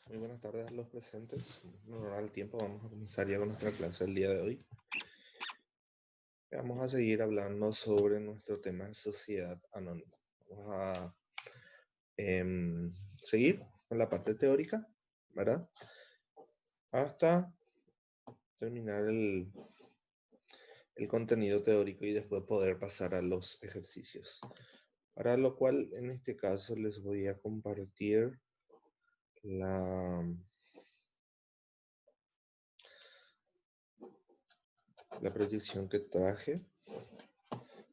Muy buenas tardes a los presentes. No nos da el tiempo, vamos a comenzar ya con nuestra clase el día de hoy. Vamos a seguir hablando sobre nuestro tema de sociedad anónima. Vamos a seguir con la parte teórica, ¿verdad? Hasta terminar el contenido teórico y después poder pasar a los ejercicios. Para lo cual, en este caso, les voy a compartir la proyección que traje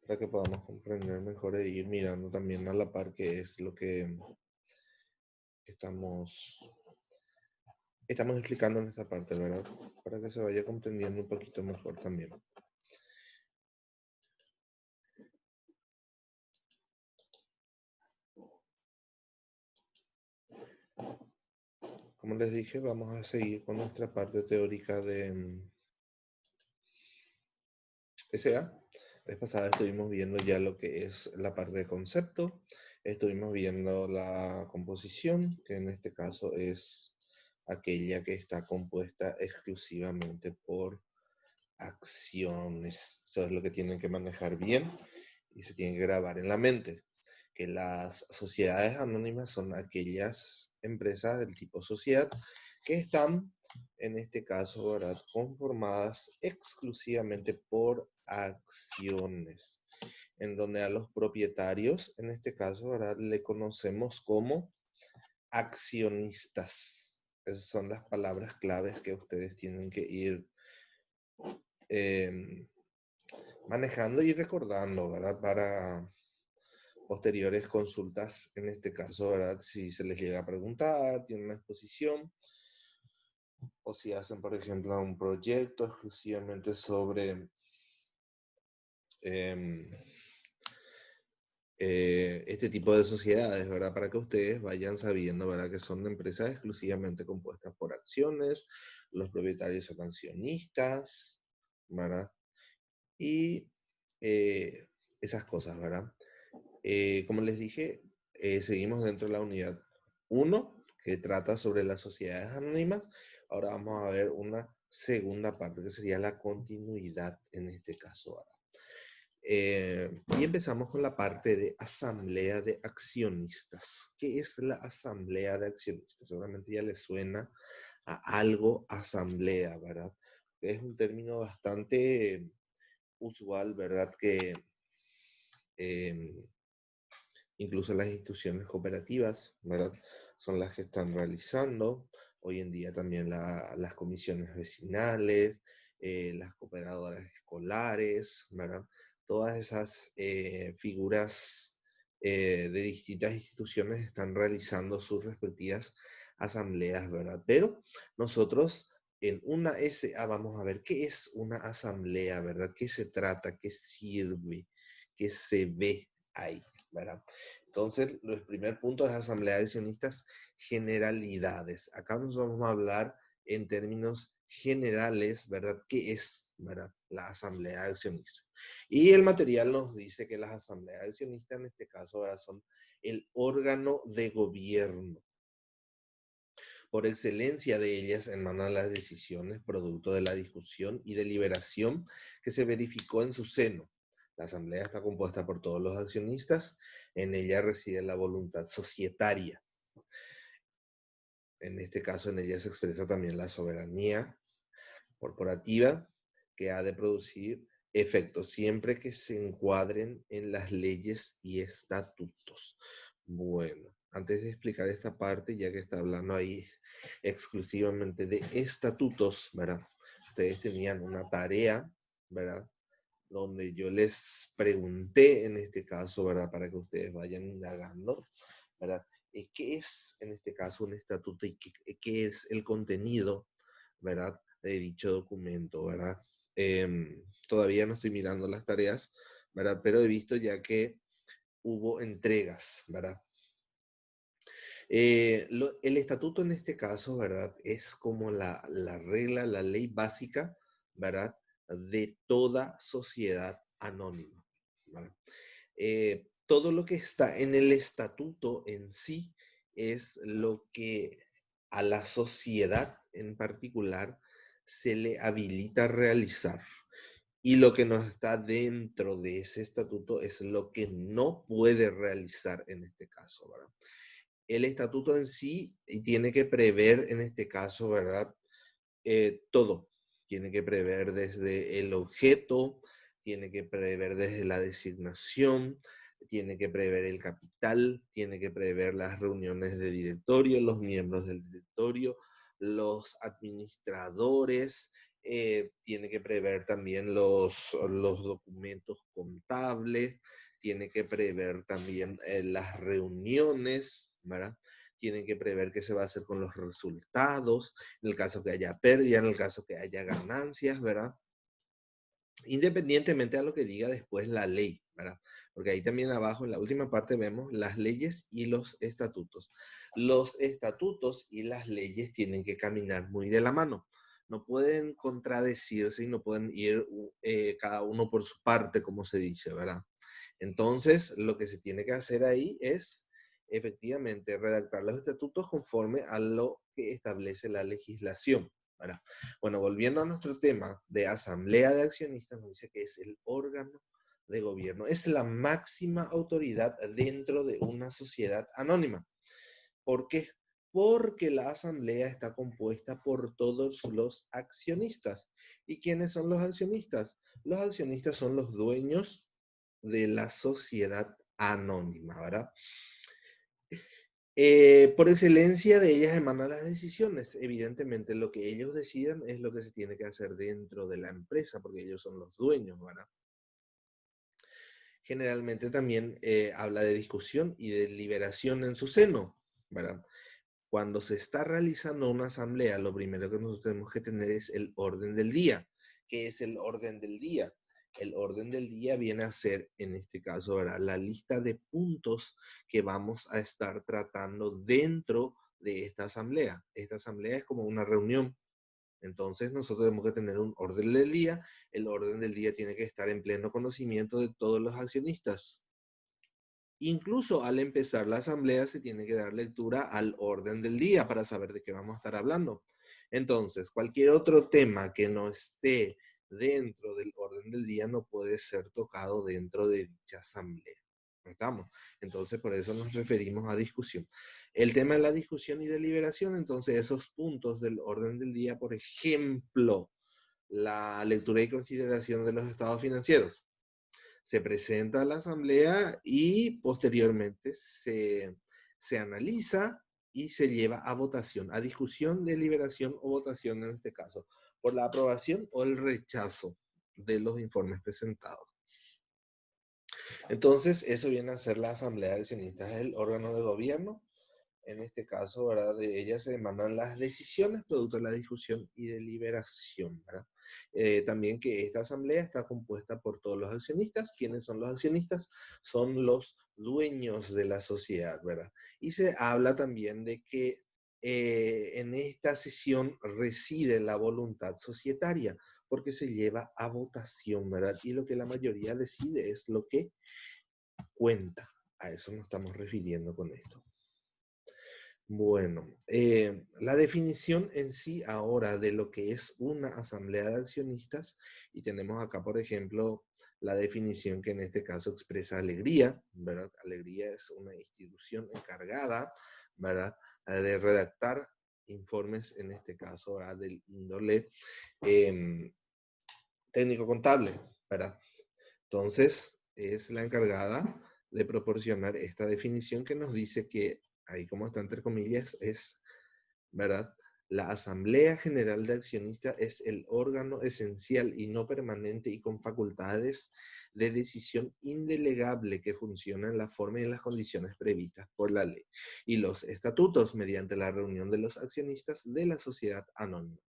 para que podamos comprender mejor e ir mirando también a la par qué es lo que estamos explicando en esta parte, ¿verdad? Para que se vaya comprendiendo un poquito mejor también. Como les dije, vamos a seguir con nuestra parte teórica de SA. La vez pasada estuvimos viendo ya lo que es la parte de concepto, estuvimos viendo la composición, que en este caso es aquella que está compuesta exclusivamente por acciones. Eso es lo que tienen que manejar bien y se tiene que grabar en la mente. Que las sociedades anónimas son aquellas empresas del tipo sociedad que están, en este caso, ¿verdad?, conformadas exclusivamente por acciones, en donde a los propietarios, en este caso, ¿verdad?, le conocemos como accionistas. Esas son las palabras claves que ustedes tienen que ir manejando y recordando, ¿verdad?, para posteriores consultas, en este caso, ¿verdad?, si se les llega a preguntar, tienen una exposición, o si hacen, por ejemplo, un proyecto exclusivamente sobre este tipo de sociedades, ¿verdad?, para que ustedes vayan sabiendo, ¿verdad?, que son empresas exclusivamente compuestas por acciones, los propietarios son accionistas, ¿verdad?, y esas cosas, ¿verdad? Como les dije, seguimos dentro de la unidad 1, que trata sobre las sociedades anónimas. Ahora vamos a ver una segunda parte, que sería la continuidad en este caso. Y empezamos con la parte de asamblea de accionistas. ¿Qué es la asamblea de accionistas? Seguramente ya les suena a algo asamblea, ¿verdad? Es un término bastante usual, ¿verdad? Que incluso las instituciones cooperativas, ¿verdad?, son las que están realizando. Hoy en día también las comisiones vecinales, las cooperadoras escolares, ¿verdad? Todas esas figuras de distintas instituciones están realizando sus respectivas asambleas, ¿verdad? Pero nosotros en una SA vamos a ver qué es una asamblea, ¿verdad? ¿Qué se trata? ¿Qué sirve? ¿Qué se ve ahí? ¿Verdad? Entonces, el primer punto es asamblea de accionistas, generalidades. Acá nos vamos a hablar en términos generales, ¿verdad? ¿Qué es, verdad?, la asamblea de accionistas? Y el material nos dice que las asambleas de accionistas, en este caso, ¿verdad?, son el órgano de gobierno. Por excelencia de ellas emanan las decisiones producto de la discusión y deliberación que se verificó en su seno. La asamblea está compuesta por todos los accionistas, en ella reside la voluntad societaria. En este caso, en ella se expresa también la soberanía corporativa que ha de producir efectos siempre que se encuadren en las leyes y estatutos. Bueno, antes de explicar esta parte, ya que está hablando ahí exclusivamente de estatutos, ¿verdad? Ustedes tenían una tarea, ¿verdad?, donde yo les pregunté en este caso, ¿verdad?, para que ustedes vayan indagando, ¿verdad?, ¿qué es en este caso un estatuto y qué es el contenido, ¿verdad?, de dicho documento, ¿verdad? Todavía no estoy mirando las tareas, ¿verdad? Pero he visto ya que hubo entregas, ¿verdad? El estatuto en este caso, ¿verdad? Es como la regla, la ley básica, ¿verdad? De toda sociedad anónima, ¿verdad? Todo lo que está en el estatuto en sí es lo que a la sociedad en particular se le habilita a realizar. Y lo que no está dentro de ese estatuto es lo que no puede realizar en este caso, ¿verdad? El estatuto en sí tiene que prever en este caso, ¿verdad? Todo. Tiene que prever desde el objeto, tiene que prever desde la designación, tiene que prever el capital, tiene que prever las reuniones de directorio, los miembros del directorio, los administradores, tiene que prever también los documentos contables, tiene que prever también las reuniones, ¿verdad? Tienen que prever qué se va a hacer con los resultados, en el caso que haya pérdida, en el caso que haya ganancias, ¿verdad? Independientemente de lo que diga después la ley, ¿verdad? Porque ahí también abajo en la última parte vemos las leyes y los estatutos. Los estatutos y las leyes tienen que caminar muy de la mano. No pueden contradecirse y no pueden ir cada uno por su parte, como se dice, ¿verdad? Entonces, lo que se tiene que hacer ahí es efectivamente redactar los estatutos conforme a lo que establece la legislación, ¿verdad? Bueno, volviendo a nuestro tema de asamblea de accionistas, nos dice que es el órgano de gobierno, es la máxima autoridad dentro de una sociedad anónima. ¿Por qué? Porque la asamblea está compuesta por todos los accionistas. ¿Y quiénes son los accionistas? Los accionistas son los dueños de la sociedad anónima, ¿verdad? Por excelencia de ellas emanan las decisiones. Evidentemente, lo que ellos decidan es lo que se tiene que hacer dentro de la empresa, porque ellos son los dueños, ¿verdad? Generalmente también habla de discusión y de deliberación en su seno, ¿verdad? Cuando se está realizando una asamblea, lo primero que nosotros tenemos que tener es el orden del día. ¿Qué es el orden del día? El orden del día viene a ser, en este caso, ¿verdad? La lista de puntos que vamos a estar tratando dentro de esta asamblea. Esta asamblea es como una reunión. Entonces nosotros tenemos que tener un orden del día. El orden del día tiene que estar en pleno conocimiento de todos los accionistas. Incluso al empezar la asamblea se tiene que dar lectura al orden del día para saber de qué vamos a estar hablando. Entonces, cualquier otro tema que no esté dentro del orden del día no puede ser tocado dentro de dicha asamblea. ¿Estamos? Entonces, por eso nos referimos a discusión. El tema de la discusión y deliberación, entonces, esos puntos del orden del día, por ejemplo, la lectura y consideración de los estados financieros se presenta a la asamblea y posteriormente se analiza y se lleva a votación, a discusión, deliberación o votación en este caso, por la aprobación o el rechazo de los informes presentados. Entonces, eso viene a ser la asamblea de accionistas, el órgano de gobierno. En este caso, ¿verdad? De ella se demandan las decisiones producto de la discusión y deliberación, ¿verdad? También que esta asamblea está compuesta por todos los accionistas. ¿Quiénes son los accionistas? Son los dueños de la sociedad, ¿verdad? Y se habla también de que en esta sesión reside la voluntad societaria, porque se lleva a votación, ¿verdad? Y lo que la mayoría decide es lo que cuenta. A eso nos estamos refiriendo con esto. Bueno, la definición en sí ahora de lo que es una asamblea de accionistas, y tenemos acá, por ejemplo, la definición que en este caso expresa Alegría, ¿verdad? Alegría es una institución encargada, ¿verdad? De redactar informes, en este caso, ¿verdad? Del índole técnico contable, ¿verdad? Entonces, es la encargada de proporcionar esta definición que nos dice que, ahí como está entre comillas, es, ¿verdad? La Asamblea General de Accionistas es el órgano esencial y no permanente y con facultades de decisión indelegable que funciona en la forma y en las condiciones previstas por la ley y los estatutos mediante la reunión de los accionistas de la sociedad anónima.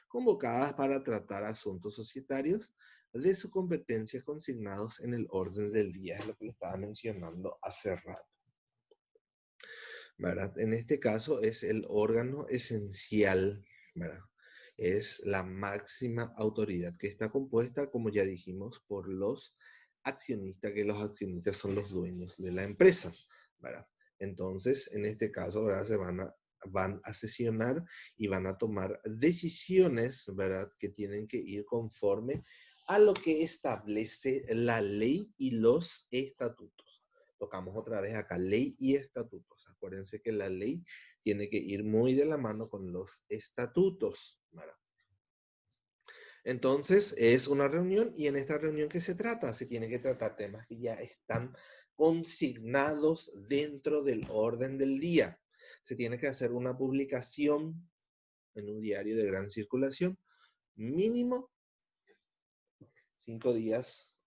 convocadas para tratar asuntos societarios de su competencia consignados en el orden del día, es lo que le estaba mencionando hace rato, ¿verdad? En este caso es el órgano esencial, ¿verdad? Es la máxima autoridad que está compuesta, como ya dijimos, por los accionistas, que los accionistas son los dueños de la empresa, ¿verdad? Entonces, en este caso, ¿verdad? Van a sesionar y van a tomar decisiones, ¿verdad? Que tienen que ir conforme a lo que establece la ley y los estatutos. Tocamos otra vez acá, ley y estatutos. Acuérdense que la ley tiene que ir muy de la mano con los estatutos, ¿verdad? Entonces, es una reunión y en esta reunión, ¿qué se trata? Se tiene que tratar temas que ya están consignados dentro del orden del día. Se tiene que hacer una publicación en un diario de gran circulación, mínimo 5 días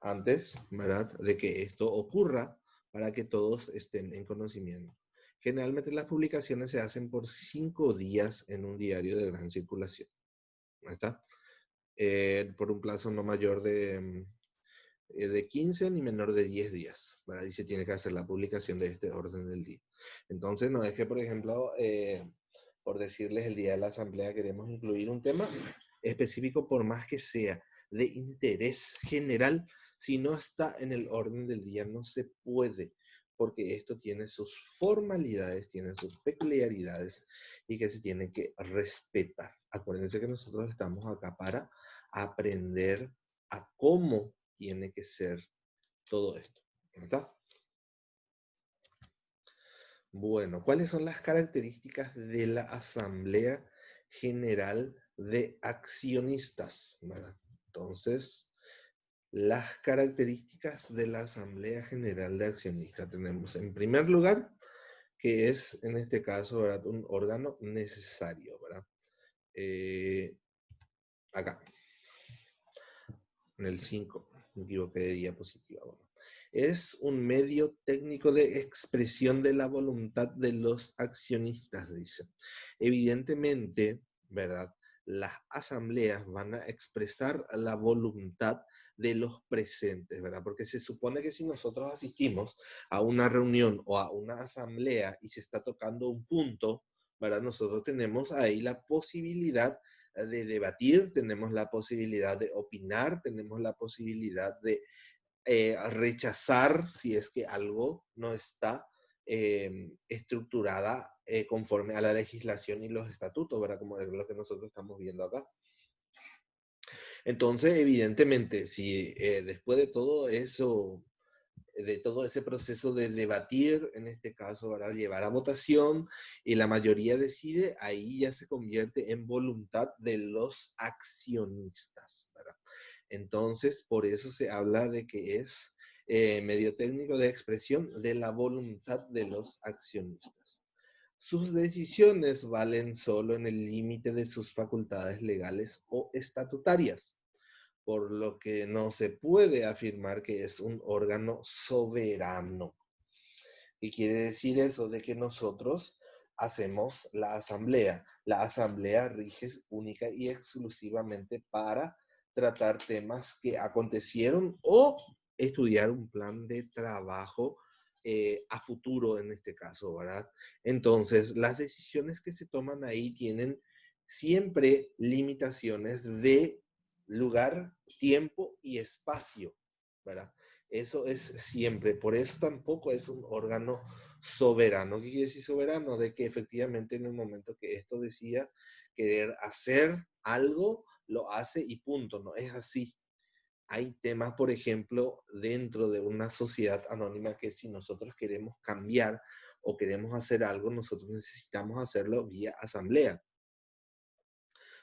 antes, ¿verdad?, de que esto ocurra, para que todos estén en conocimiento. Generalmente las publicaciones se hacen por 5 días en un diario de gran circulación. ¿No está? Por un plazo no mayor de 15 ni menor de 10 días. ¿Verdad? Y se tiene que hacer la publicación de este orden del día. Entonces, no es que, por ejemplo, por decirles el día de la asamblea queremos incluir un tema específico, por más que sea de interés general, si no está en el orden del día no se puede, porque esto tiene sus formalidades, tiene sus peculiaridades y que se tiene que respetar. Acuérdense que nosotros estamos acá para aprender a cómo tiene que ser todo esto, ¿verdad? Bueno, ¿cuáles son las características de la Asamblea General de Accionistas? ¿Verdad? Entonces, las características de la Asamblea General de Accionistas tenemos, en primer lugar, que es, en este caso, ¿verdad?, un órgano necesario, ¿verdad? Acá, en el 5, me equivoqué de diapositiva. Bueno, es un medio técnico de expresión de la voluntad de los accionistas, dice. Evidentemente, ¿verdad?, las asambleas van a expresar la voluntad de los presentes, ¿verdad? Porque se supone que si nosotros asistimos a una reunión o a una asamblea y se está tocando un punto, ¿verdad?, nosotros tenemos ahí la posibilidad de debatir, tenemos la posibilidad de opinar, tenemos la posibilidad de rechazar si es que algo no está estructurada conforme a la legislación y los estatutos, ¿verdad? Como es lo que nosotros estamos viendo acá. Entonces, evidentemente, si después de todo eso, de todo ese proceso de debatir, en este caso, ¿verdad?, llevar a votación y la mayoría decide, ahí ya se convierte en voluntad de los accionistas, ¿verdad? Entonces, por eso se habla de que es medio técnico de expresión de la voluntad de los accionistas. Sus decisiones valen solo en el límite de sus facultades legales o estatutarias, por lo que no se puede afirmar que es un órgano soberano. ¿Qué quiere decir eso? De que nosotros hacemos la asamblea. La asamblea rige única y exclusivamente para tratar temas que acontecieron o estudiar un plan de trabajo a futuro en este caso, ¿verdad? Entonces, las decisiones que se toman ahí tienen siempre limitaciones de lugar, tiempo y espacio, ¿verdad? Eso es siempre, por eso tampoco es un órgano soberano. ¿Qué quiere decir soberano? De que efectivamente en el momento que esto decida querer hacer algo, lo hace y punto, no es así. Hay temas, por ejemplo, dentro de una sociedad anónima que si nosotros queremos cambiar o queremos hacer algo, nosotros necesitamos hacerlo vía asamblea.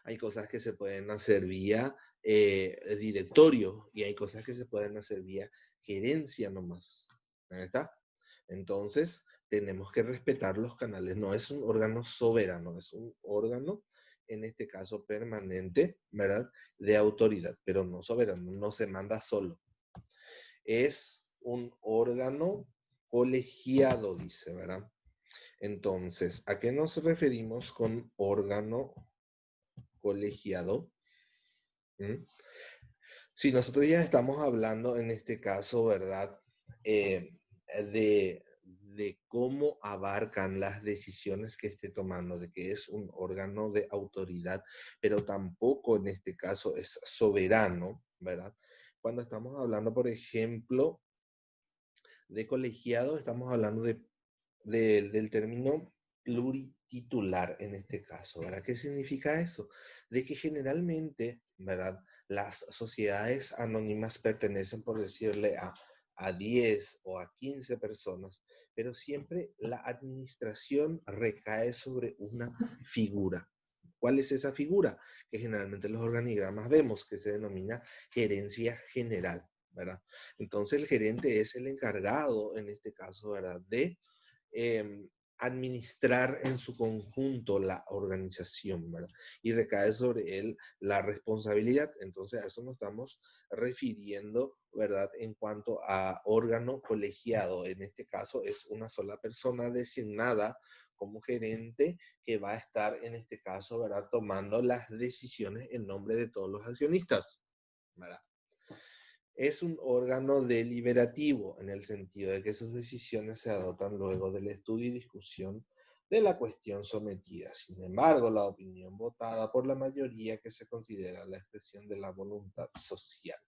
Hay cosas que se pueden hacer vía directorio y hay cosas que se pueden hacer vía gerencia nomás. ¿No está? Entonces, tenemos que respetar los canales. No es un órgano soberano, es un órgano, en este caso permanente, ¿verdad?, de autoridad, pero no soberano, no se manda solo. Es un órgano colegiado, dice, ¿verdad? Entonces, ¿a qué nos referimos con órgano colegiado. Si nosotros ya estamos hablando en este caso, ¿verdad? De cómo abarcan las decisiones que esté tomando, de que es un órgano de autoridad, pero tampoco en este caso es soberano, ¿verdad? Cuando estamos hablando, por ejemplo, de colegiado, estamos hablando del término plurititular en este caso, ¿verdad? ¿Qué significa eso? De que generalmente, ¿verdad? Las sociedades anónimas pertenecen, por decirle, a 10 o a 15 personas, pero siempre la administración recae sobre una figura. ¿Cuál es esa figura? Que generalmente en los organigramas vemos, que se denomina gerencia general, ¿verdad? Entonces el gerente es el encargado, en este caso, ¿verdad? De administrar en su conjunto la organización, ¿verdad? Y recae sobre él la responsabilidad. Entonces a eso nos estamos refiriendo, ¿verdad? En cuanto a órgano colegiado, en este caso es una sola persona designada como gerente que va a estar, en este caso, ¿verdad? Tomando las decisiones en nombre de todos los accionistas, ¿verdad? Es un órgano deliberativo en el sentido de que sus decisiones se adoptan luego del estudio y discusión de la cuestión sometida. Sin embargo, la opinión votada por la mayoría que se considera la expresión de la voluntad social.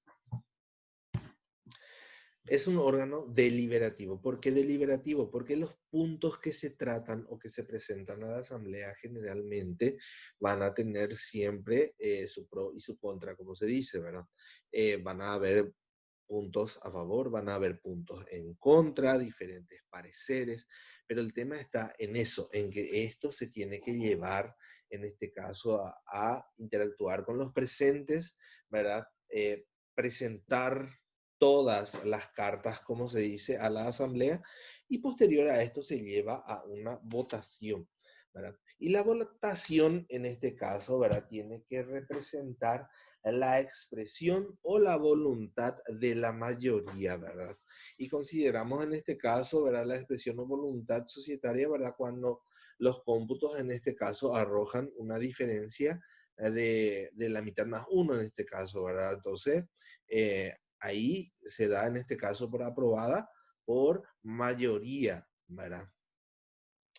Es un órgano deliberativo. ¿Por qué deliberativo? Porque los puntos que se tratan o que se presentan a la asamblea generalmente van a tener siempre su pro y su contra, como se dice, ¿verdad? Van a haber puntos a favor, van a haber puntos en contra, diferentes pareceres, pero el tema está en eso, en que esto se tiene que llevar, en este caso, a interactuar con los presentes, ¿verdad? Presentar todas las cartas, como se dice, a la asamblea, y posterior a esto se lleva a una votación, ¿verdad? Y la votación en este caso, ¿verdad? Tiene que representar la expresión o la voluntad de la mayoría, ¿verdad? Y consideramos en este caso, ¿verdad? La expresión o voluntad societaria, ¿verdad? Cuando los cómputos en este caso arrojan una diferencia de la mitad más uno en este caso, ¿verdad? Entonces, ahí se da en este caso por aprobada por mayoría, ¿verdad?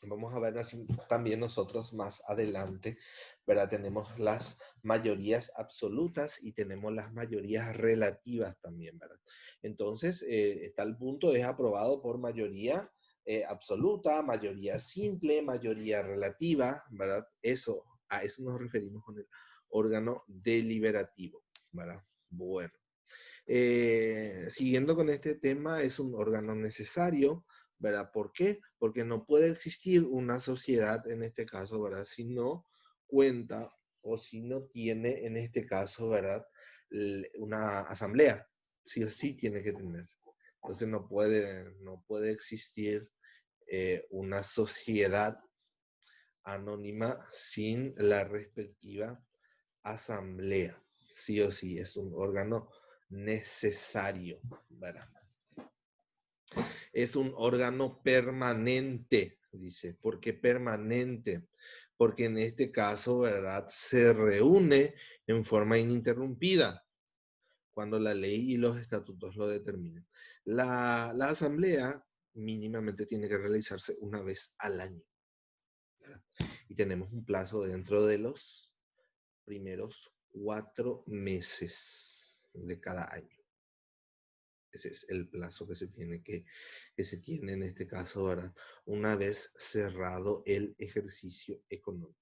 Vamos a ver así también nosotros más adelante, ¿verdad? Tenemos las mayorías absolutas y tenemos las mayorías relativas también, ¿verdad? Entonces, está el punto, es aprobado por mayoría absoluta, mayoría simple, mayoría relativa, ¿verdad? Eso, a eso nos referimos con el órgano deliberativo, ¿verdad? Bueno. Siguiendo con este tema, es un órgano necesario, ¿verdad? ¿Por qué? Porque no puede existir una sociedad, en este caso, ¿verdad? Si no cuenta o si no tiene, en este caso, ¿verdad? Una asamblea. Sí o sí tiene que tener. Entonces no puede existir una sociedad anónima sin la respectiva asamblea. Sí o sí, es un órgano necesario, ¿verdad? Es un órgano permanente, dice. ¿Por qué permanente? Porque en este caso, ¿verdad? Se reúne en forma ininterrumpida cuando la ley y los estatutos lo determinen. La asamblea mínimamente tiene que realizarse una vez al año, ¿verdad? Y tenemos un plazo dentro de los primeros 4 meses de cada año. Ese es el plazo que se tiene en este caso, ¿verdad? Una vez cerrado el ejercicio económico.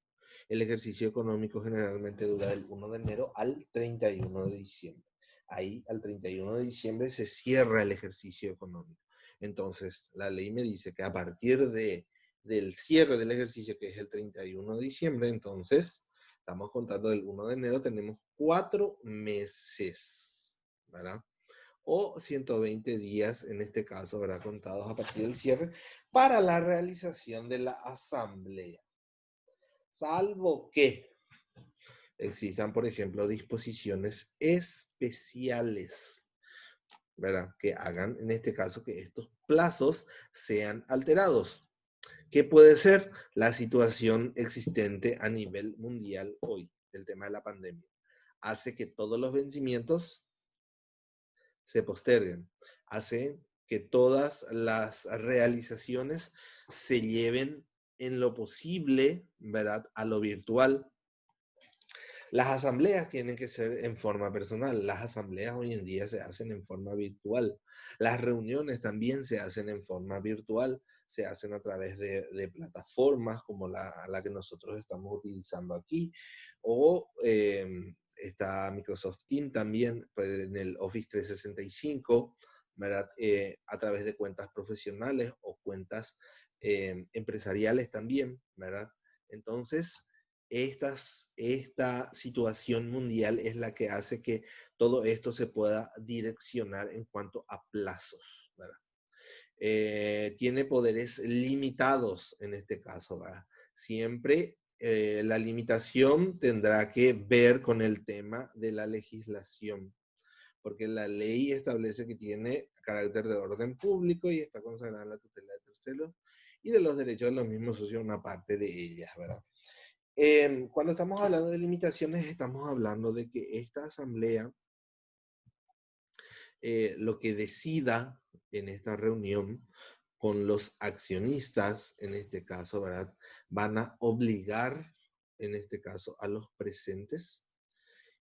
El ejercicio económico generalmente dura del 1 de enero al 31 de diciembre. Ahí al 31 de diciembre se cierra el ejercicio económico. Entonces, la ley me dice que a partir del cierre del ejercicio, que es el 31 de diciembre, entonces, estamos contando del 1 de enero, tenemos 4 meses, ¿verdad? O 120 días, en este caso, ¿verdad? Contados a partir del cierre, para la realización de la asamblea. Salvo que existan, por ejemplo, disposiciones especiales, ¿verdad? Que hagan, en este caso, que estos plazos sean alterados. ¿Qué puede ser la situación existente a nivel mundial hoy? el tema de la pandemia, hace que todos los vencimientos se posterguen, hace que todas las realizaciones se lleven en lo posible, ¿verdad?, a lo virtual. Las asambleas tienen que ser en forma personal. Las asambleas hoy en día se hacen en forma virtual. Las reuniones también se hacen en forma virtual. Se hacen a través de plataformas como la que nosotros estamos utilizando aquí. O está Microsoft Teams también pues, en el Office 365, ¿verdad? A través de cuentas profesionales o cuentas empresariales también, ¿verdad? Entonces, esta situación mundial es la que hace que todo esto se pueda direccionar en cuanto a plazos, ¿verdad? Tiene poderes limitados en este caso, ¿verdad? Siempre la limitación tendrá que ver con el tema de la legislación, porque la ley establece que tiene carácter de orden público y está consagrada en la tutela de terceros y de los derechos de los mismos socios una parte de ellas, ¿verdad? Cuando estamos hablando de limitaciones, estamos hablando de que esta asamblea, lo que decida en esta reunión con los accionistas, en este caso, ¿verdad? Van a obligar, en este caso, a los presentes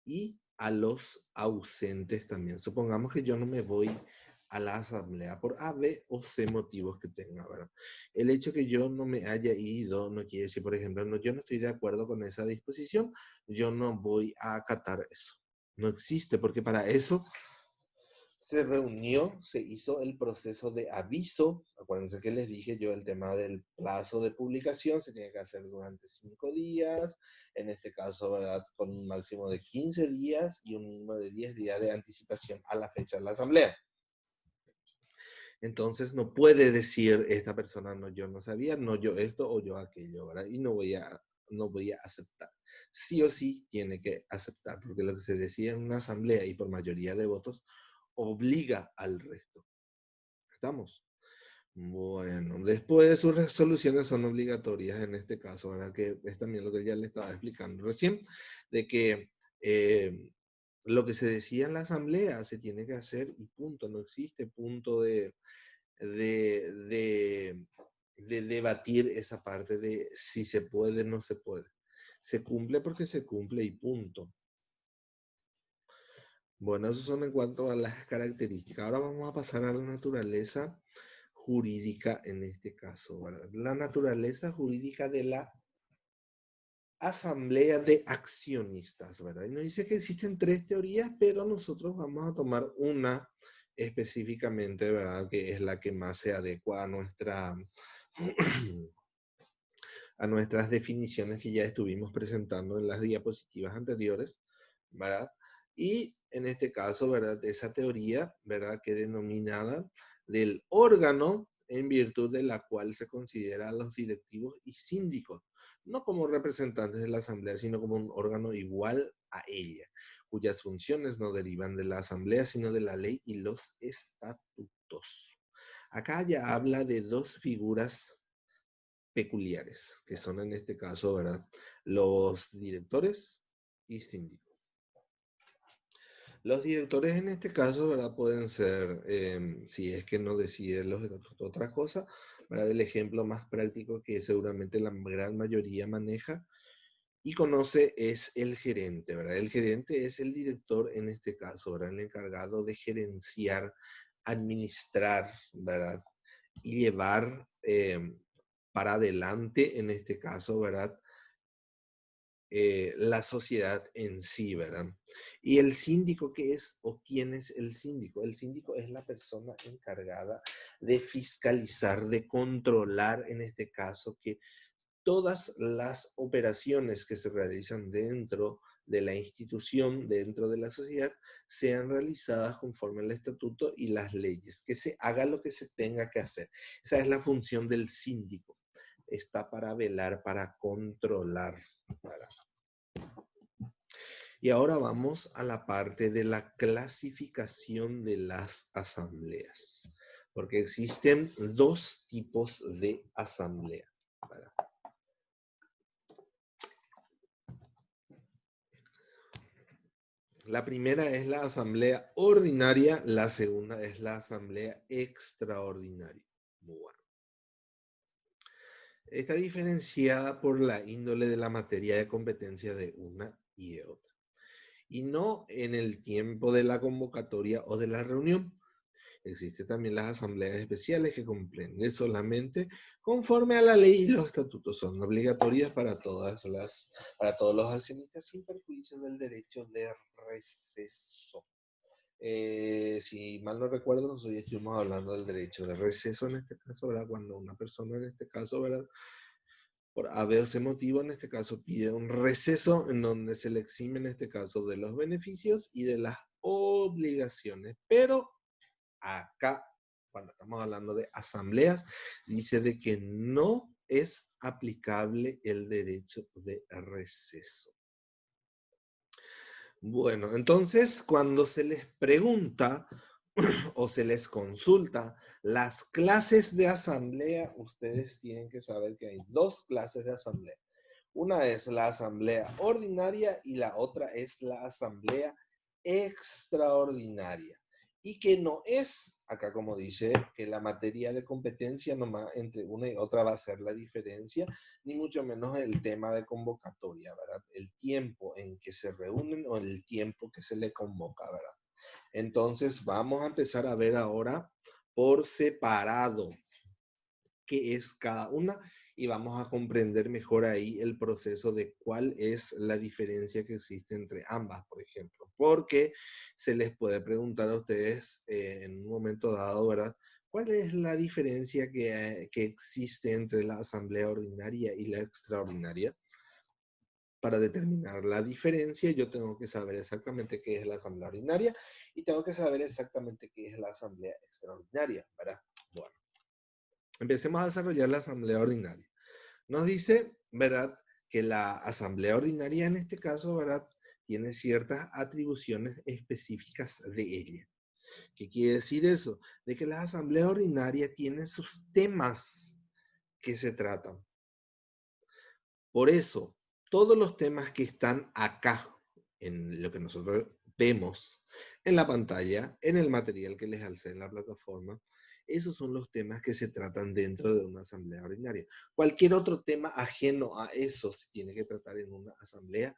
y a los ausentes también. Supongamos que yo no me voy a la asamblea por A, B o C motivos que tenga, ¿verdad? El hecho que yo no me haya ido no quiere decir, por ejemplo, no, yo no estoy de acuerdo con esa disposición, yo no voy a acatar eso. No existe, porque para eso se reunió, se hizo el proceso de aviso. Acuérdense que les dije yo el tema del plazo de publicación, se tiene que hacer durante 5 días, en este caso, ¿verdad?, con un máximo de 15 días y un mínimo de 10 días de anticipación a la fecha de la asamblea. Entonces no puede decir esta persona, no, yo no sabía, no, yo esto o yo aquello, ¿verdad? Y no voy a aceptar. Sí o sí tiene que aceptar, porque lo que se decía en una asamblea y por mayoría de votos obliga al resto. ¿Estamos? Bueno, después sus resoluciones son obligatorias en este caso, ¿verdad? Que es también lo que ya le estaba explicando recién, de que lo que se decía en la asamblea se tiene que hacer y punto, no existe punto de, de, de debatir esa parte de si se puede o no se puede. Se cumple porque se cumple y punto. Bueno, eso son en cuanto a las características. Ahora vamos a pasar a la naturaleza jurídica en este caso, ¿verdad? La naturaleza jurídica de la asamblea de accionistas, ¿verdad? Y nos dice que existen 3 teorías, pero nosotros vamos a tomar una específicamente, ¿verdad? Que es la que más se adecua a nuestras definiciones que ya estuvimos presentando en las diapositivas anteriores, ¿verdad? Y en este caso, ¿verdad? Esa teoría, ¿verdad? Que denominada del órgano en virtud de la cual se considera a los directivos y síndicos, no como representantes de la asamblea, sino como un órgano igual a ella, cuyas funciones no derivan de la asamblea, sino de la ley y los estatutos. Acá ya habla de 2 figuras peculiares, que son en este caso, ¿verdad?, los directores y síndicos. Los directores en este caso, ¿verdad?, pueden ser, si es que no deciden los estatutos, otra cosa, ¿verdad? El ejemplo más práctico que seguramente la gran mayoría maneja y conoce es el gerente, ¿verdad? El gerente es el director en este caso, ¿verdad?, el encargado de gerenciar, administrar, ¿verdad?, y llevar para adelante, en este caso, ¿verdad?, la sociedad en sí, ¿verdad? Y el síndico, ¿qué es o quién es el síndico? El síndico es la persona encargada de fiscalizar, de controlar, en este caso, que todas las operaciones que se realizan dentro de la institución, dentro de la sociedad, sean realizadas conforme al estatuto y las leyes, que se haga lo que se tenga que hacer. Esa es la función del síndico. Está para velar, para controlar. Y ahora vamos a la parte de la clasificación de las asambleas, porque existen 2 tipos de asamblea. La primera es la asamblea ordinaria, la segunda es la asamblea extraordinaria. Muy bueno. Está diferenciada por la índole de la materia de competencia de una y de otra, y no en el tiempo de la convocatoria o de la reunión. Existen también las asambleas especiales que comprenden solamente conforme a la ley y los estatutos. Son obligatorias para para todos los accionistas sin perjuicio del derecho de receso. Si mal no recuerdo, nosotros ya estuvimos hablando del derecho de receso en este caso, ¿verdad? Cuando una persona en este caso, ¿verdad? Por haberse motivo, en este caso, pide un receso en donde se le exime, en este caso, de los beneficios y de las obligaciones. Pero acá, cuando estamos hablando de asambleas, dice de que no es aplicable el derecho de receso. Bueno, entonces, cuando se les pregunta o se les consulta las clases de asamblea, ustedes tienen que saber que hay dos clases de asamblea. Una es la asamblea ordinaria y la otra es la asamblea extraordinaria. Y que no es, acá como dice, que la materia de competencia nomás entre una y otra va a ser la diferencia, ni mucho menos el tema de convocatoria, ¿verdad? El tiempo en que se reúnen o el tiempo que se le convoca, ¿verdad? Entonces vamos a empezar a ver ahora por separado qué es cada una y vamos a comprender mejor ahí el proceso de cuál es la diferencia que existe entre ambas, por ejemplo. Porque se les puede preguntar a ustedes en un momento dado, ¿verdad? ¿Cuál es la diferencia que existe entre la asamblea ordinaria y la extraordinaria? Para determinar la diferencia, yo tengo que saber exactamente qué es la asamblea ordinaria y tengo que saber exactamente qué es la asamblea extraordinaria, ¿verdad? Bueno, empecemos a desarrollar la asamblea ordinaria. Nos dice, ¿verdad?, que la asamblea ordinaria en este caso, ¿verdad?, tiene ciertas atribuciones específicas de ella. ¿Qué quiere decir eso? De que la asamblea ordinaria tiene sus temas que se tratan. Por eso, todos los temas que están acá, en lo que nosotros vemos en la pantalla, en el material que les alcé en la plataforma, esos son los temas que se tratan dentro de una asamblea ordinaria. Cualquier otro tema ajeno a eso se tiene que tratar en una asamblea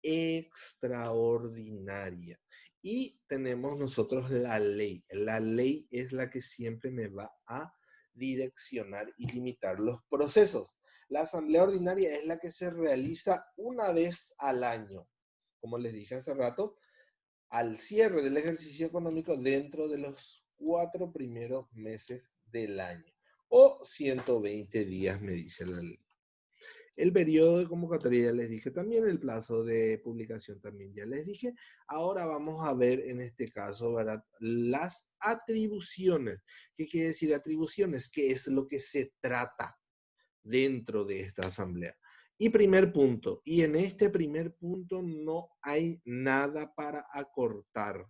extraordinaria. Y tenemos nosotros la ley. La ley es la que siempre me va a direccionar y limitar los procesos. La asamblea ordinaria es la que se realiza una vez al año, como les dije hace rato, al cierre del ejercicio económico dentro de los 4 primeros meses del año, o 120 días, me dice la ley. El periodo de convocatoria ya les dije también, el plazo de publicación también ya les dije. Ahora vamos a ver en este caso, ¿verdad?, las atribuciones. ¿Qué quiere decir atribuciones? ¿Qué es lo que se trata dentro de esta asamblea? Y primer punto, y en este primer punto no hay nada para acortar.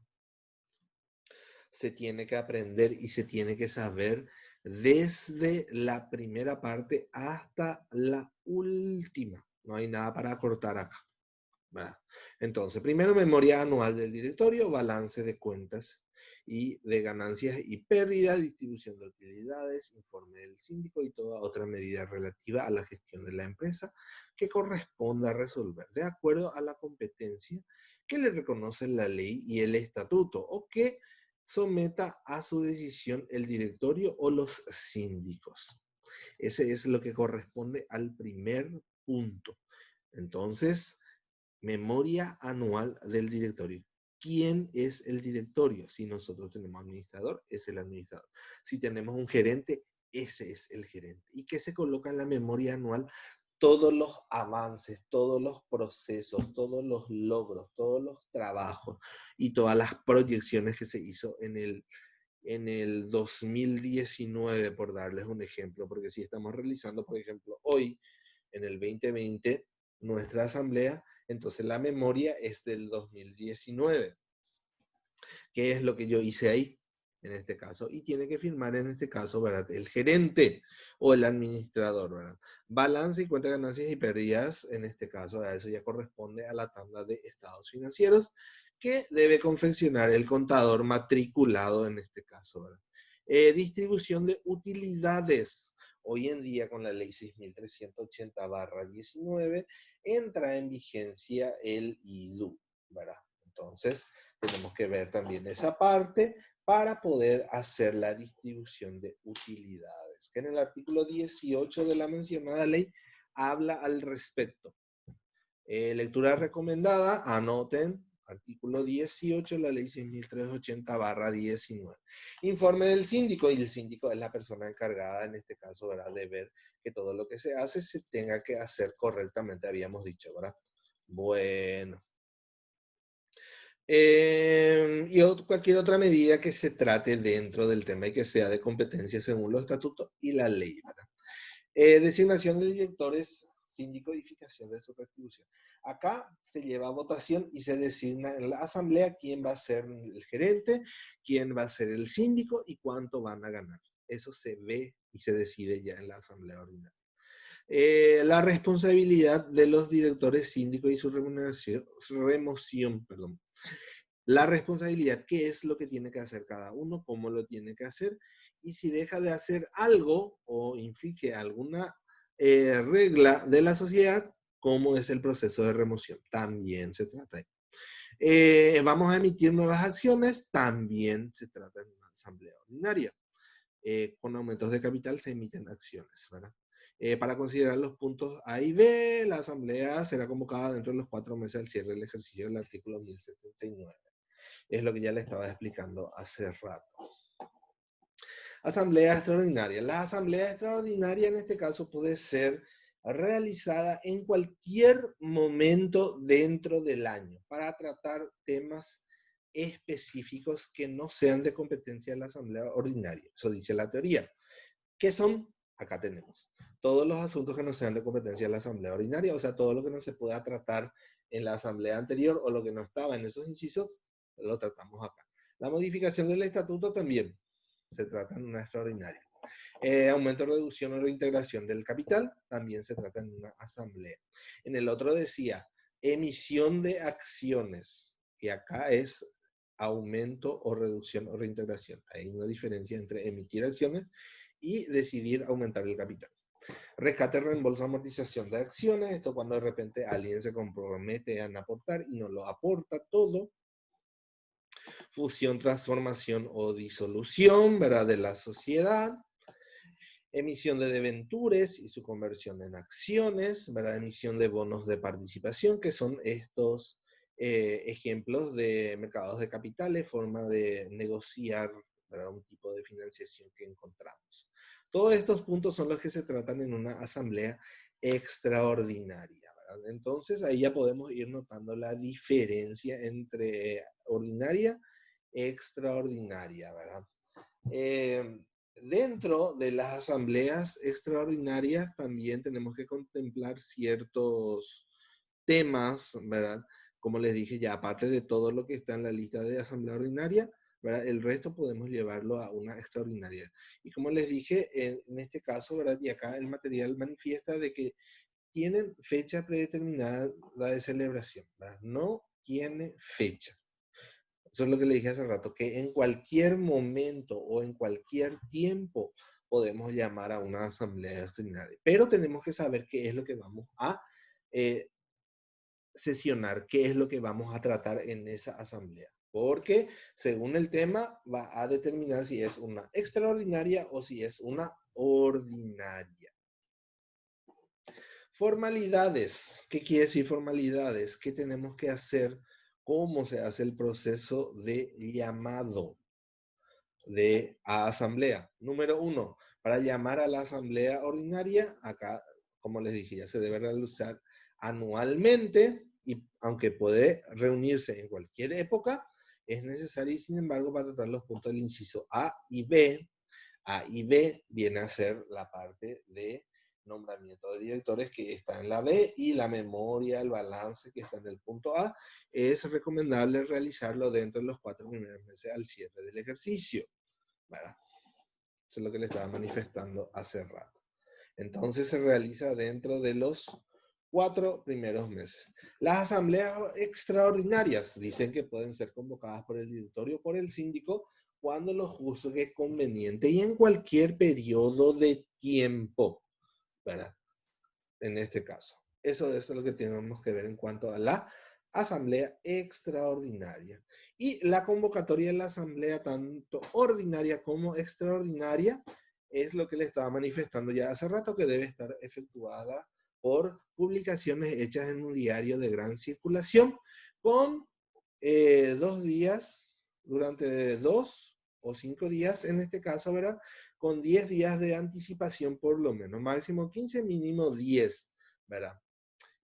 Se tiene que aprender y se tiene que saber desde la primera parte hasta la última. No hay nada para acortar acá, ¿verdad? Entonces, primero, memoria anual del directorio, balance de cuentas y de ganancias y pérdidas, distribución de utilidades, informe del síndico y toda otra medida relativa a la gestión de la empresa que corresponda resolver de acuerdo a la competencia que le reconoce la ley y el estatuto o que someta a su decisión el directorio o los síndicos. Ese es lo que corresponde al primer punto. Entonces, memoria anual del directorio. ¿Quién es el directorio? Si nosotros tenemos administrador, es el administrador. Si tenemos un gerente, ese es el gerente. ¿Y qué se coloca en la memoria anual? Todos los avances, todos los procesos, todos los logros, todos los trabajos y todas las proyecciones que se hizo en el 2019, por darles un ejemplo, porque si estamos realizando, por ejemplo, hoy, en el 2020, nuestra asamblea, entonces la memoria es del 2019. ¿Qué es lo que yo hice ahí? En este caso, y tiene que firmar en este caso, ¿verdad?, el gerente o el administrador, ¿verdad? Balance y cuenta de ganancias y pérdidas, en este caso, a eso ya corresponde a la tabla de estados financieros, que debe confeccionar el contador matriculado en este caso, ¿verdad? Distribución de utilidades. Hoy en día con la ley 6380/19 entra en vigencia el IDU, ¿verdad? Entonces tenemos que ver también esa parte para poder hacer la distribución de utilidades, que en el artículo 18 de la mencionada ley habla al respecto. Lectura recomendada, anoten, artículo 18 de la ley 6380/19. Informe del síndico, y el síndico es la persona encargada en este caso, ¿verdad?, de ver que todo lo que se hace se tenga que hacer correctamente, habíamos dicho, ¿verdad? Bueno. Cualquier otra medida que se trate dentro del tema y que sea de competencia según los estatutos y la ley, ¿verdad? Designación de directores, síndico y fijación de su retribución. Acá se lleva a votación y se designa en la asamblea quién va a ser el gerente, quién va a ser el síndico y cuánto van a ganar. Eso se ve y se decide ya en la asamblea ordinaria. La responsabilidad de los directores síndicos y su remoción, perdón. La responsabilidad, qué es lo que tiene que hacer cada uno, cómo lo tiene que hacer, y si deja de hacer algo o infringe alguna regla de la sociedad, cómo es el proceso de remoción. También se trata de. Vamos a emitir nuevas acciones, también se trata de una asamblea ordinaria. Con aumentos de capital se emiten acciones, ¿verdad? Para considerar los puntos A y B, la asamblea será convocada dentro de los 4 meses al cierre del ejercicio del artículo 1079. Es lo que ya le estaba explicando hace rato. Asamblea extraordinaria. La asamblea extraordinaria en este caso puede ser realizada en cualquier momento dentro del año para tratar temas específicos que no sean de competencia de la asamblea ordinaria. Eso dice la teoría. ¿Qué son? Acá tenemos. Todos los asuntos que no sean de competencia de la asamblea ordinaria, o sea, todo lo que no se pueda tratar en la asamblea anterior o lo que no estaba en esos incisos, lo tratamos acá. La modificación del estatuto también se trata en una extraordinaria. Aumento, reducción o reintegración del capital también se trata en una asamblea. En el otro decía emisión de acciones, y acá es aumento o reducción o reintegración. Hay una diferencia entre emitir acciones y decidir aumentar el capital. Rescate, reembolso, amortización de acciones. Esto cuando de repente alguien se compromete a aportar y no lo aporta todo. Fusión, transformación o disolución, ¿verdad?, de la sociedad. Emisión de debentures y su conversión en acciones, ¿verdad? Emisión de bonos de participación, que son estos ejemplos de mercados de capitales, forma de negociar, ¿verdad?, un tipo de financiación que encontramos. Todos estos puntos son los que se tratan en una asamblea extraordinaria, ¿verdad? Entonces ahí ya podemos ir notando la diferencia entre ordinaria y extraordinaria, ¿verdad? Dentro de las asambleas extraordinarias también tenemos que contemplar ciertos temas, ¿verdad? Como les dije ya, aparte de todo lo que está en la lista de asamblea ordinaria, ¿verdad?, el resto podemos llevarlo a una extraordinaria. Y como les dije, en este caso, ¿verdad?, y acá el material manifiesta de que tienen fecha predeterminada de celebración, ¿verdad? No tiene fecha. Eso es lo que le dije hace rato, que en cualquier momento o en cualquier tiempo podemos llamar a una asamblea extraordinaria. Pero tenemos que saber qué es lo que vamos a sesionar, qué es lo que vamos a tratar en esa asamblea. Porque según el tema va a determinar si es una extraordinaria o si es una ordinaria. Formalidades. ¿Qué quiere decir formalidades? ¿Qué tenemos que hacer? ¿Cómo se hace el proceso de llamado a asamblea? Número 1, para llamar a la asamblea ordinaria, acá, como les dije, ya se debe realizar anualmente, y aunque puede reunirse en cualquier época, es necesario, y sin embargo, para tratar los puntos del inciso A y B. A y B viene a ser la parte de nombramiento de directores que está en la B, y la memoria, el balance que está en el punto A, es recomendable realizarlo dentro de los 4 primeros meses al cierre del ejercicio, ¿verdad? Eso es lo que le estaba manifestando hace rato. Entonces se realiza dentro de los 4 primeros meses. Las asambleas extraordinarias dicen que pueden ser convocadas por el directorio o por el síndico cuando lo juzgue conveniente y en cualquier periodo de tiempo, ¿verdad? En este caso. Eso es lo que tenemos que ver en cuanto a la asamblea extraordinaria. Y la convocatoria de la asamblea, tanto ordinaria como extraordinaria, es lo que le estaba manifestando ya hace rato, que debe estar efectuada por publicaciones hechas en un diario de gran circulación con 2 días, durante 2 o 5 días en este caso, ¿verdad? Con 10 días de anticipación por lo menos, máximo 15, mínimo 10, ¿verdad?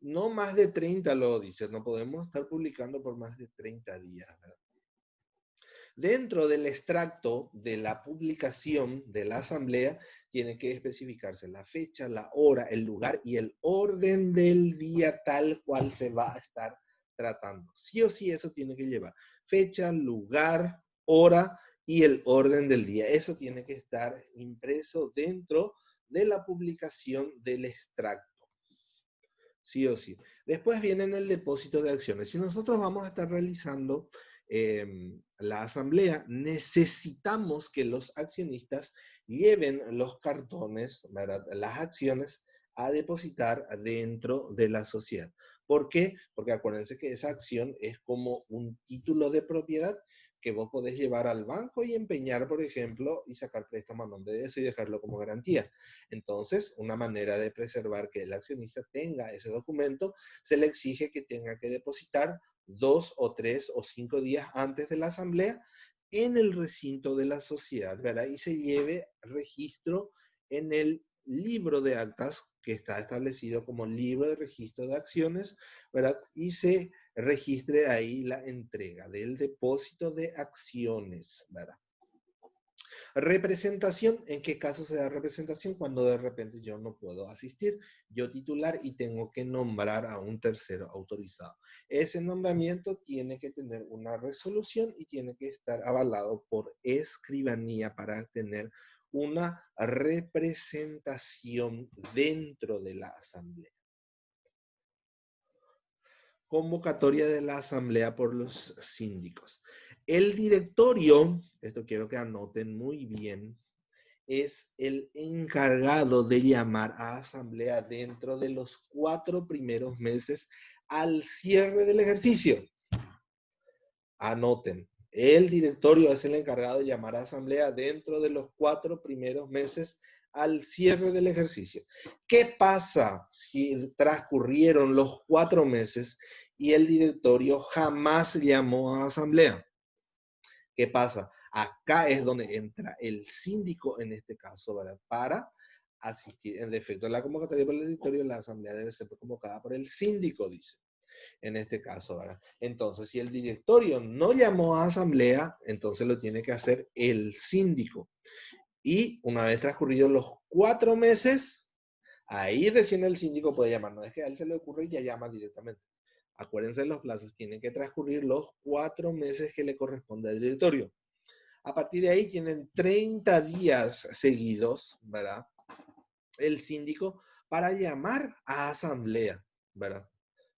No más de 30 lo dice, no podemos estar publicando por más de 30 días, ¿verdad? Dentro del extracto de la publicación de la asamblea, tiene que especificarse la fecha, la hora, el lugar y el orden del día tal cual se va a estar tratando. Sí o sí eso tiene que llevar fecha, lugar, hora y el orden del día. Eso tiene que estar impreso dentro de la publicación del extracto. Sí o sí. Después viene el depósito de acciones. Si nosotros vamos a estar realizando la asamblea, necesitamos que los accionistas lleven los cartones, ¿verdad? Las acciones a depositar dentro de la sociedad. ¿Por qué? Porque acuérdense que esa acción es como un título de propiedad que vos podés llevar al banco y empeñar, por ejemplo, y sacar préstamo a nombre de eso y dejarlo como garantía. Entonces, una manera de preservar que el accionista tenga ese documento, se le exige que tenga que depositar 2 o 3 o 5 días antes de la asamblea en el recinto de la sociedad, ¿verdad? Y se lleve registro en el libro de actas que está establecido como libro de registro de acciones, ¿verdad? Y se registre ahí la entrega del depósito de acciones, ¿verdad? Representación, ¿en qué caso se da representación? Cuando de repente yo no puedo asistir, yo titular y tengo que nombrar a un tercero autorizado. Ese nombramiento tiene que tener una resolución y tiene que estar avalado por escribanía para tener una representación dentro de la asamblea. Convocatoria de la asamblea por los síndicos. El directorio, esto quiero que anoten muy bien, es el encargado de llamar a asamblea dentro de los 4 primeros meses al cierre del ejercicio. Anoten, el directorio es el encargado de llamar a asamblea dentro de los 4 primeros meses al cierre del ejercicio. ¿Qué pasa si transcurrieron los 4 meses y el directorio jamás llamó a asamblea? ¿Qué pasa? Acá es donde entra el síndico en este caso, ¿verdad? Para asistir. En defecto de la convocatoria por el directorio, la asamblea debe ser convocada por el síndico, dice. En este caso, ¿verdad? Entonces, si el directorio no llamó a asamblea, entonces lo tiene que hacer el síndico. Y una vez transcurridos los 4 meses, ahí recién el síndico puede llamar. No es que a él se le ocurre y ya llama directamente. Acuérdense de los plazos, tienen que transcurrir los 4 meses que le corresponde al directorio. A partir de ahí tienen 30 días seguidos, ¿verdad? El síndico para llamar a asamblea, ¿verdad?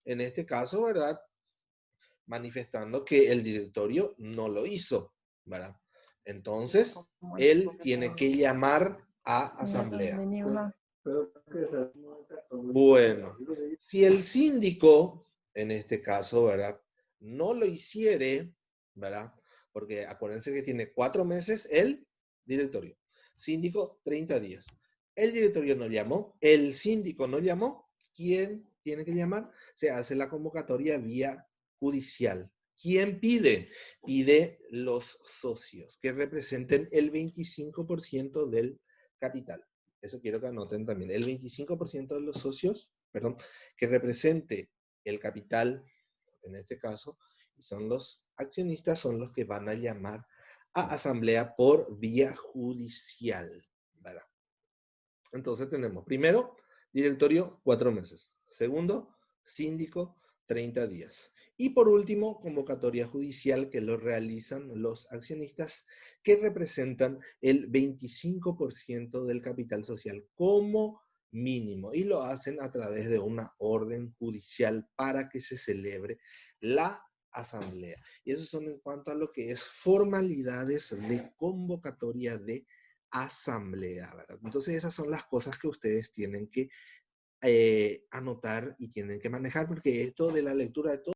En este caso, ¿verdad? Manifestando que el directorio no lo hizo, ¿verdad? Entonces, él tiene que llamar a asamblea. Bueno, si el síndico, en este caso, ¿verdad? No lo hiciere, ¿verdad? Porque acuérdense que tiene 4 meses el directorio. Síndico, 30 días. El directorio no llamó, el síndico no llamó. ¿Quién tiene que llamar? Se hace la convocatoria vía judicial. ¿Quién pide? Pide los socios, que representen el 25% del capital. Eso quiero que anoten también. El 25% de los socios, perdón, que represente el capital, en este caso, son los accionistas, son los que van a llamar a asamblea por vía judicial, ¿verdad? Entonces tenemos, primero, directorio, 4 meses. Segundo, síndico, 30 días. Y por último, convocatoria judicial que lo realizan los accionistas que representan el 25% del capital social. ¿Cómo mínimo y lo hacen a través de una orden judicial para que se celebre la asamblea. Y eso son en cuanto a lo que es formalidades de convocatoria de asamblea, ¿verdad? Entonces esas son las cosas que ustedes tienen que anotar y tienen que manejar, porque esto de la lectura de todo